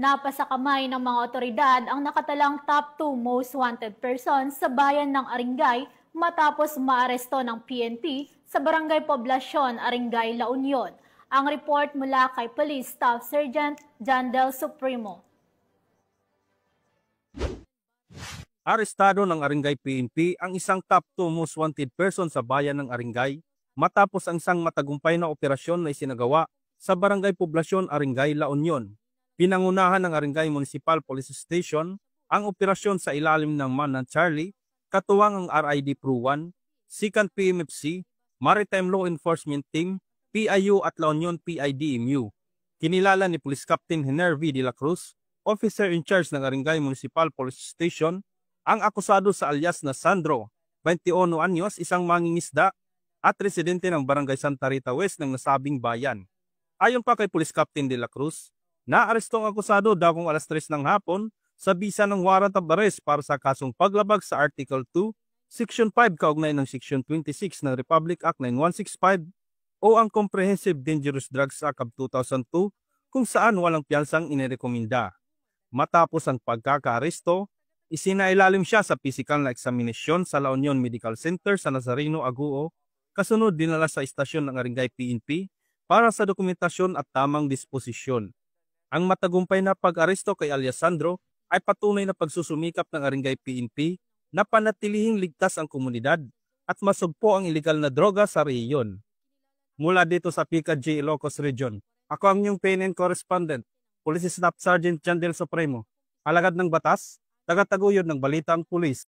Napasakamay ng mga otoridad ang nakatalang top 2 most wanted persons sa bayan ng Aringay matapos maaresto ng PNP sa Barangay Poblasyon, Aringay, La Union. Ang report mula kay Police Staff Sergeant Jandel Supremo. Arestado ng Aringay PNP ang isang top 2 most wanted person sa bayan ng Aringay matapos ang isang matagumpay na operasyon na isinagawa sa Barangay Poblasyon, Aringay, La Union. Pinangunahan ng Aringay Municipal Police Station ang operasyon sa ilalim ng Man Charlie, katuwang ang RID Pro 1, 2nd PMFC, Maritime Law Enforcement Team, PIU at La Union PIDMU. Kinilala ni Police Captain Hener V. De La Cruz, officer in charge ng Aringay Municipal Police Station, ang akusado sa alias na Sandro, 21 anyos, isang mangingisda at residente ng Barangay Santa Rita West ng nasabing bayan. Ayon pa kay Police Captain De La Cruz, naaresto ang akusado dakong alas 3 ng hapon sa bisa ng warrant of arrest para sa kasong paglabag sa Article 2, Section 5 kaugnay ng Section 26 ng Republic Act 9165 o ang Comprehensive Dangerous Drugs Act of 2002 kung saan walang piyansang inirekomenda. Matapos ang pagkakaaresto, isinailalim siya sa physical na eksaminasyon sa La Union Medical Center sa Nazareno, Aguo, kasunod dinala sa istasyon ng Aringay PNP para sa dokumentasyon at tamang disposisyon. Ang matagumpay na pag-aresto kay alias Sandro ay patunay na pagsusumikap ng Aringay PNP na panatilihing ligtas ang komunidad at masugpo ang ilegal na droga sa rehiyon. Mula dito sa PCAG Ilocos Region, ako ang inyong PNN correspondent, Police Staff Sergeant Jandel Supremo, alagad ng batas, tagataguyod ng Balitang Pulis.